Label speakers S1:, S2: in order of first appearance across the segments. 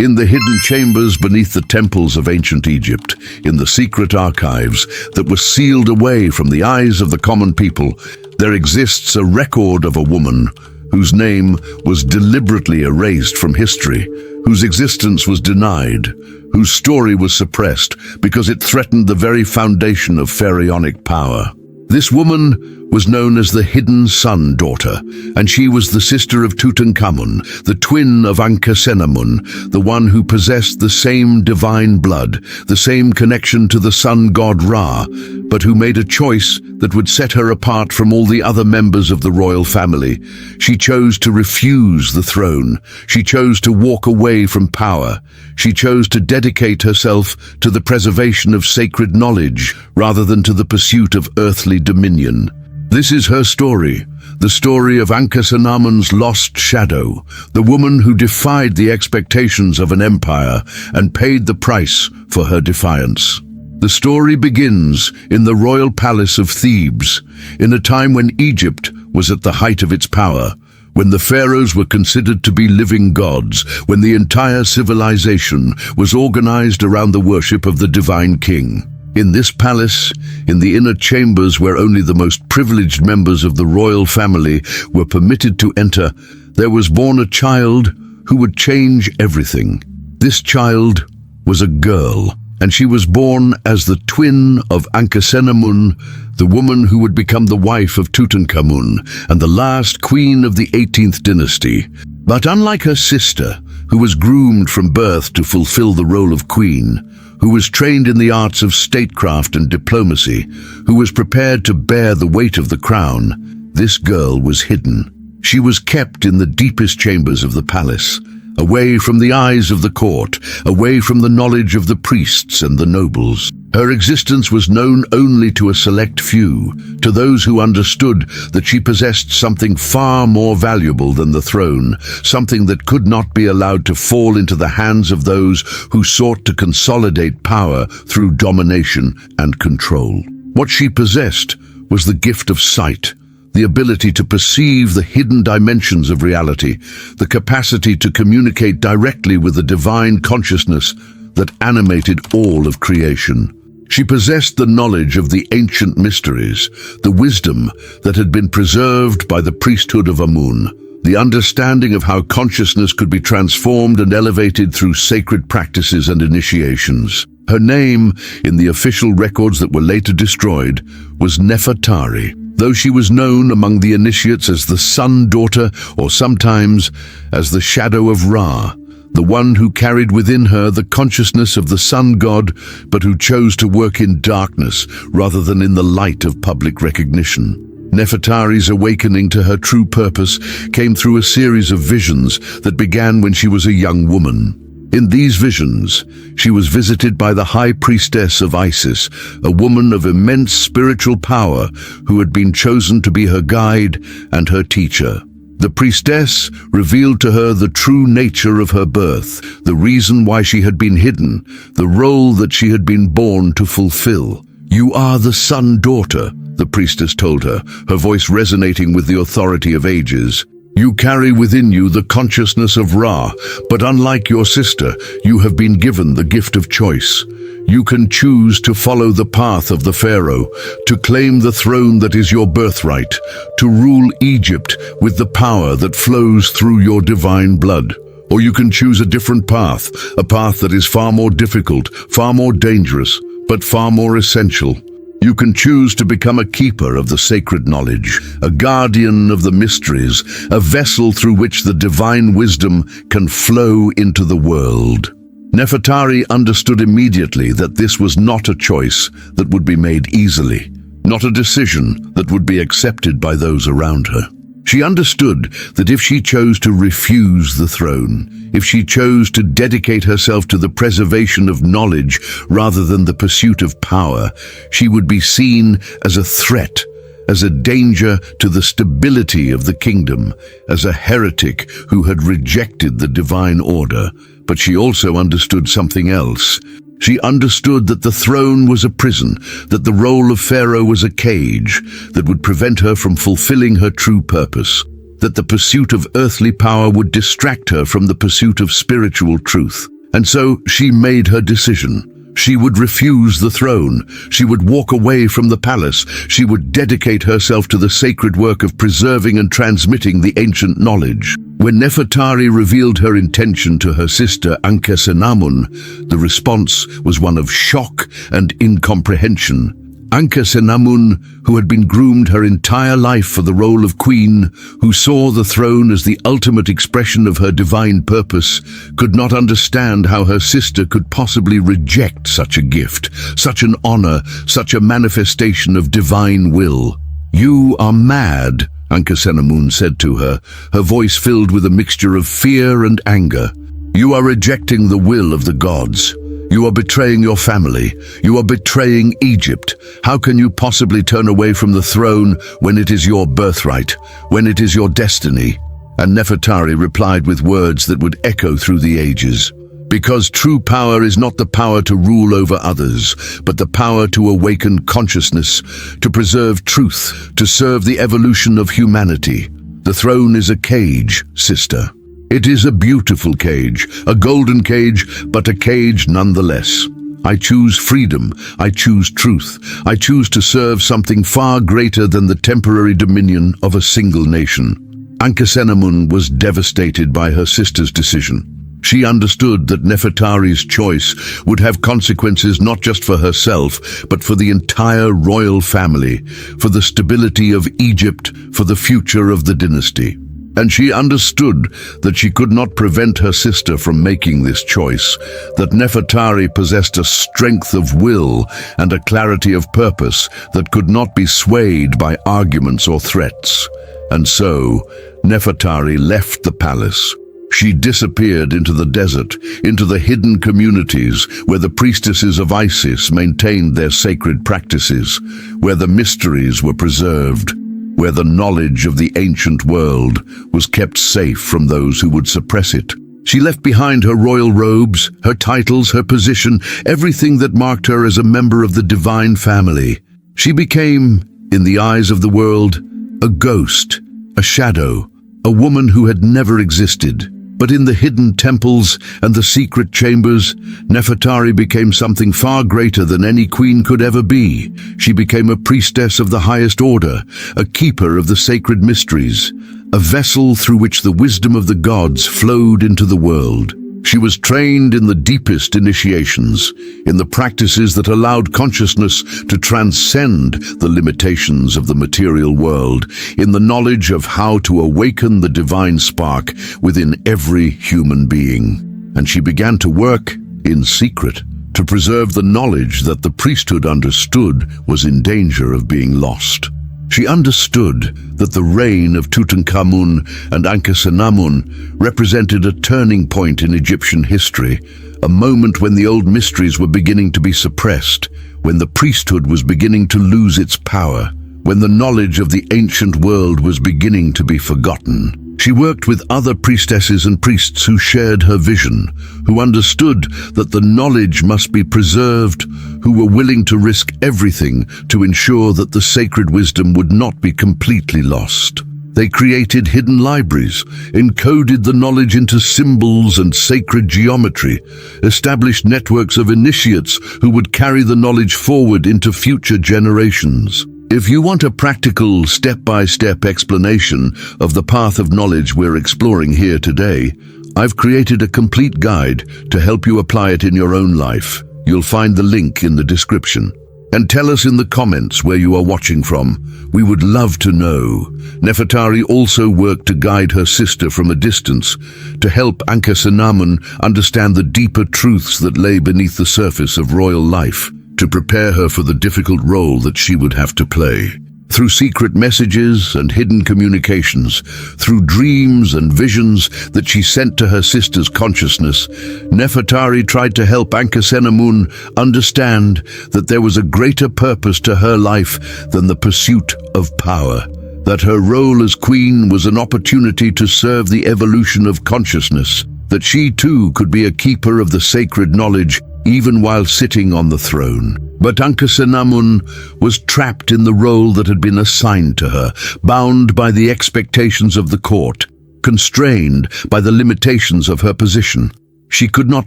S1: In the hidden chambers beneath the temples of ancient Egypt, in the secret archives that were sealed away from the eyes of the common people, there exists a record of a woman whose name was deliberately erased from history, whose existence was denied, whose story was suppressed because it threatened the very foundation of pharaonic power. This woman was known as the Hidden Sun Daughter, and she was the sister of Tutankhamun, the twin of Ankhesenamun, the one who possessed the same divine blood, the same connection to the sun god Ra, but who made a choice that would set her apart from all the other members of the royal family. She chose to refuse the throne. She chose to walk away from power. She chose to dedicate herself to the preservation of sacred knowledge rather than to the pursuit of earthly dominion. This is her story, the story of Ankhesenamun's lost shadow, the woman who defied the expectations of an empire and paid the price for her defiance. The story begins in the royal palace of Thebes, in a time when Egypt was at the height of its power, when the pharaohs were considered to be living gods, when the entire civilization was organized around the worship of the divine king. In this palace, in the inner chambers where only the most privileged members of the royal family were permitted to enter, there was born a child who would change everything. This child was a girl, and she was born as the twin of Ankhesenamun, the woman who would become the wife of Tutankhamun and the last queen of the 18th dynasty. But unlike her sister, who was groomed from birth to fulfill the role of queen, who was trained in the arts of statecraft and diplomacy, who was prepared to bear the weight of the crown, this girl was hidden. She was kept in the deepest chambers of the palace, away from the eyes of the court, away from the knowledge of the priests and the nobles. Her existence was known only to a select few, to those who understood that she possessed something far more valuable than the throne, something that could not be allowed to fall into the hands of those who sought to consolidate power through domination and control. What she possessed was the gift of sight, the ability to perceive the hidden dimensions of reality, the capacity to communicate directly with the divine consciousness that animated all of creation. She possessed the knowledge of the ancient mysteries, the wisdom that had been preserved by the priesthood of Amun, the understanding of how consciousness could be transformed and elevated through sacred practices and initiations. Her name, in the official records that were later destroyed, was Nefertari, though she was known among the initiates as the Sun Daughter, or sometimes as the Shadow of Ra, the one who carried within her the consciousness of the sun god, but who chose to work in darkness rather than in the light of public recognition. Nefertari's awakening to her true purpose came through a series of visions that began when she was a young woman. In these visions, she was visited by the high priestess of Isis, a woman of immense spiritual power who had been chosen to be her guide and her teacher. The priestess revealed to her the true nature of her birth, the reason why she had been hidden, the role that she had been born to fulfill. "You are the Sun Daughter," the priestess told her, her voice resonating with the authority of ages. "You carry within you the consciousness of Ra, but unlike your sister, you have been given the gift of choice. You can choose to follow the path of the Pharaoh, to claim the throne that is your birthright, to rule Egypt with the power that flows through your divine blood. Or you can choose a different path, a path that is far more difficult, far more dangerous, but far more essential. You can choose to become a keeper of the sacred knowledge, a guardian of the mysteries, a vessel through which the divine wisdom can flow into the world." Nefertari understood immediately that this was not a choice that would be made easily, not a decision that would be accepted by those around her. She understood that if she chose to refuse the throne, if she chose to dedicate herself to the preservation of knowledge rather than the pursuit of power, she would be seen as a threat, as a danger to the stability of the kingdom, as a heretic who had rejected the divine order. But she also understood something else. She understood that the throne was a prison, that the role of Pharaoh was a cage that would prevent her from fulfilling her true purpose. that the pursuit of earthly power would distract her from the pursuit of spiritual truth. And so she made her decision. She would refuse the throne. She would walk away from the palace. She would dedicate herself to the sacred work of preserving and transmitting the ancient knowledge. When Nefertari revealed her intention to her sister Ankhesenamun, the response was one of shock and incomprehension. Ankhesenamun, who had been groomed her entire life for the role of queen, who saw the throne as the ultimate expression of her divine purpose, could not understand how her sister could possibly reject such a gift, such an honor, such a manifestation of divine will. "You are mad," Ankhesenamun said to her, her voice filled with a mixture of fear and anger. "You are rejecting the will of the gods. You are betraying your family. You are betraying Egypt. How can you possibly turn away from the throne when it is your birthright, when it is your destiny?" And Nefertari replied with words that would echo through the ages. "Because true power is not the power to rule over others, but the power to awaken consciousness, to preserve truth, to serve the evolution of humanity. The throne is a cage, sister. It is a beautiful cage, a golden cage, but a cage nonetheless. I choose freedom, I choose truth, I choose to serve something far greater than the temporary dominion of a single nation." Ankhesenamun was devastated by her sister's decision. She understood that Nefertari's choice would have consequences not just for herself, but for the entire royal family, for the stability of Egypt, for the future of the dynasty. And she understood that she could not prevent her sister from making this choice, that Nefertari possessed a strength of will and a clarity of purpose that could not be swayed by arguments or threats. And so, Nefertari left the palace. She disappeared into the desert, into the hidden communities where the priestesses of Isis maintained their sacred practices, where the mysteries were preserved, where the knowledge of the ancient world was kept safe from those who would suppress it. She left behind her royal robes, her titles, her position, everything that marked her as a member of the divine family. She became, in the eyes of the world, a ghost, a shadow, a woman who had never existed. But in the hidden temples and the secret chambers, Nefertari became something far greater than any queen could ever be. She became a priestess of the highest order, a keeper of the sacred mysteries, a vessel through which the wisdom of the gods flowed into the world. She was trained in the deepest initiations, in the practices that allowed consciousness to transcend the limitations of the material world, in the knowledge of how to awaken the divine spark within every human being. And she began to work in secret to preserve the knowledge that the priesthood understood was in danger of being lost. She understood that the reign of Tutankhamun and Ankhesenamun represented a turning point in Egyptian history, a moment when the old mysteries were beginning to be suppressed, when the priesthood was beginning to lose its power, when the knowledge of the ancient world was beginning to be forgotten. She worked with other priestesses and priests who shared her vision, who understood that the knowledge must be preserved, who were willing to risk everything to ensure that the sacred wisdom would not be completely lost. They created hidden libraries, encoded the knowledge into symbols and sacred geometry, established networks of initiates who would carry the knowledge forward into future generations. If you want a practical, step-by-step explanation of the path of knowledge we're exploring here today, I've created a complete guide to help you apply it in your own life. You'll find the link in the description. And tell us in the comments where you are watching from. We would love to know. Nefertari also worked to guide her sister from a distance, to help Ankhesenamun understand the deeper truths that lay beneath the surface of royal life, to prepare her for the difficult role that she would have to play. Through secret messages and hidden communications, through dreams and visions that she sent to her sister's consciousness, Nefertari tried to help Ankhesenamun understand that there was a greater purpose to her life than the pursuit of power, that her role as queen was an opportunity to serve the evolution of consciousness, that she too could be a keeper of the sacred knowledge even while sitting on the throne. But Ankhesenamun was trapped in the role that had been assigned to her, bound by the expectations of the court, constrained by the limitations of her position. She could not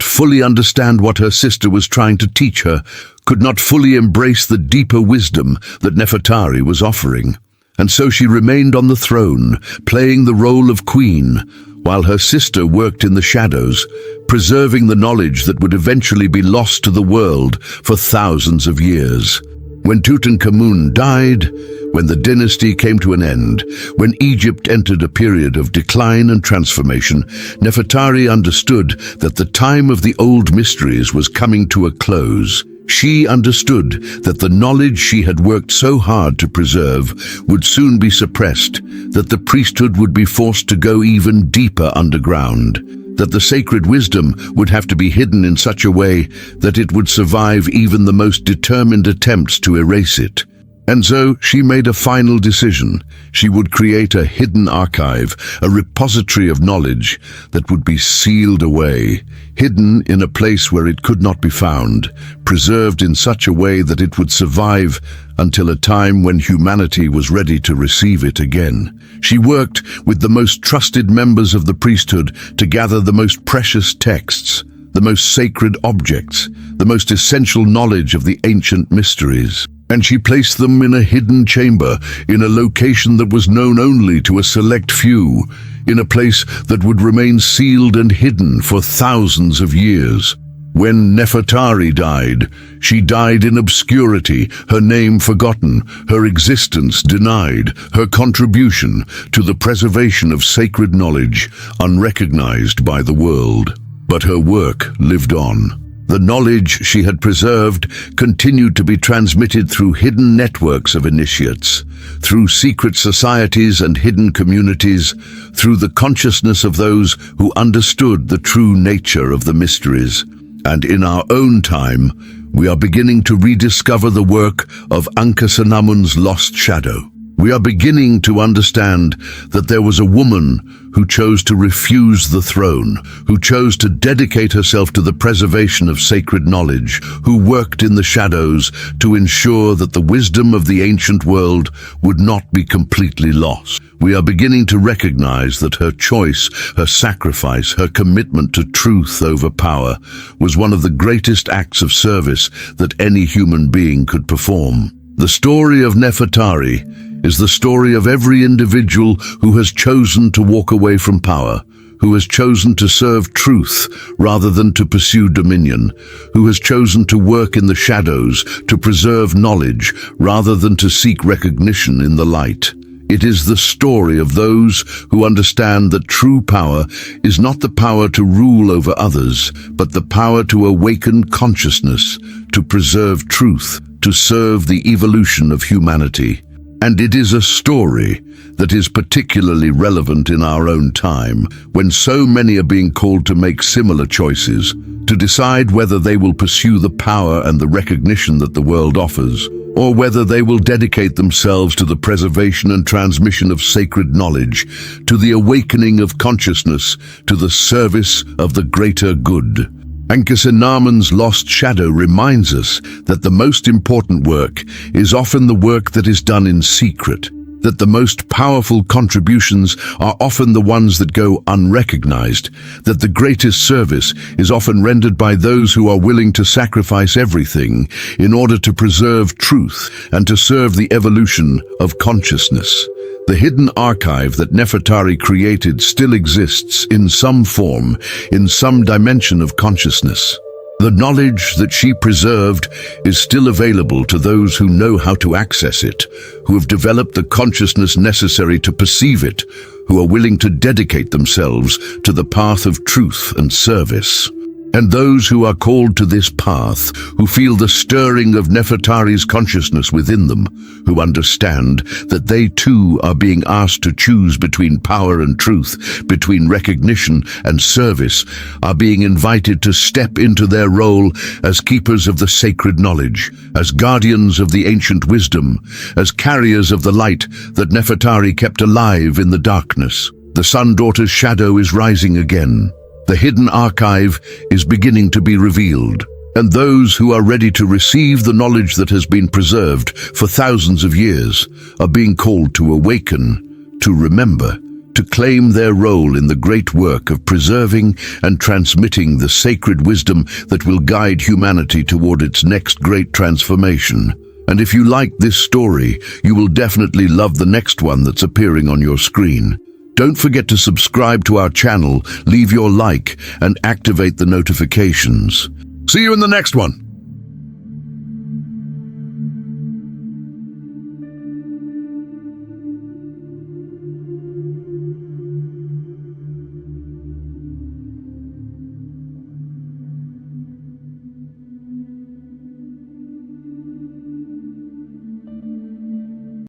S1: fully understand what her sister was trying to teach her, could not fully embrace the deeper wisdom that Nefertari was offering. And so she remained on the throne, playing the role of queen, while her sister worked in the shadows, preserving the knowledge that would eventually be lost to the world for thousands of years. When Tutankhamun died, when the dynasty came to an end, when Egypt entered a period of decline and transformation, Nefertari understood that the time of the old mysteries was coming to a close. She understood that the knowledge she had worked so hard to preserve would soon be suppressed, that the priesthood would be forced to go even deeper underground, that the sacred wisdom would have to be hidden in such a way that it would survive even the most determined attempts to erase it. And so she made a final decision. She would create a hidden archive, a repository of knowledge that would be sealed away, hidden in a place where it could not be found, preserved in such a way that it would survive until a time when humanity was ready to receive it again. She worked with the most trusted members of the priesthood to gather the most precious texts, the most sacred objects, the most essential knowledge of the ancient mysteries. And she placed them in a hidden chamber, in a location that was known only to a select few, in a place that would remain sealed and hidden for thousands of years. When Nefertari died, she died in obscurity, her name forgotten, her existence denied, her contribution to the preservation of sacred knowledge unrecognized by the world. But her work lived on. The knowledge she had preserved continued to be transmitted through hidden networks of initiates, through secret societies and hidden communities, through the consciousness of those who understood the true nature of the mysteries. And in our own time, we are beginning to rediscover the work of Ankhesenamun's lost shadow. We are beginning to understand that there was a woman who chose to refuse the throne, who chose to dedicate herself to the preservation of sacred knowledge, who worked in the shadows to ensure that the wisdom of the ancient world would not be completely lost. We are beginning to recognize that her choice, her sacrifice, her commitment to truth over power was one of the greatest acts of service that any human being could perform. The story of Nefertari is the story of every individual who has chosen to walk away from power, who has chosen to serve truth rather than to pursue dominion, who has chosen to work in the shadows, to preserve knowledge rather than to seek recognition in the light. It is the story of those who understand that true power is not the power to rule over others, but the power to awaken consciousness, to preserve truth, to serve the evolution of humanity. And it is a story that is particularly relevant in our own time, when so many are being called to make similar choices, to decide whether they will pursue the power and the recognition that the world offers, or whether they will dedicate themselves to the preservation and transmission of sacred knowledge, to the awakening of consciousness, to the service of the greater good. Ankhesenamun's lost shadow reminds us that the most important work is often the work that is done in secret, that the most powerful contributions are often the ones that go unrecognized, that the greatest service is often rendered by those who are willing to sacrifice everything in order to preserve truth and to serve the evolution of consciousness. The hidden archive that Nefertari created still exists in some form, in some dimension of consciousness. The knowledge that she preserved is still available to those who know how to access it, who have developed the consciousness necessary to perceive it, who are willing to dedicate themselves to the path of truth and service. And those who are called to this path, who feel the stirring of Nefertari's consciousness within them, who understand that they too are being asked to choose between power and truth, between recognition and service, are being invited to step into their role as keepers of the sacred knowledge, as guardians of the ancient wisdom, as carriers of the light that Nefertari kept alive in the darkness. The sun-daughter's shadow is rising again. The hidden archive is beginning to be revealed. And those who are ready to receive the knowledge that has been preserved for thousands of years are being called to awaken, to remember, to claim their role in the great work of preserving and transmitting the sacred wisdom that will guide humanity toward its next great transformation. And if you like this story, you will definitely love the next one that's appearing on your screen. Don't forget to subscribe to our channel, leave your like, and activate the notifications. See you in the next one.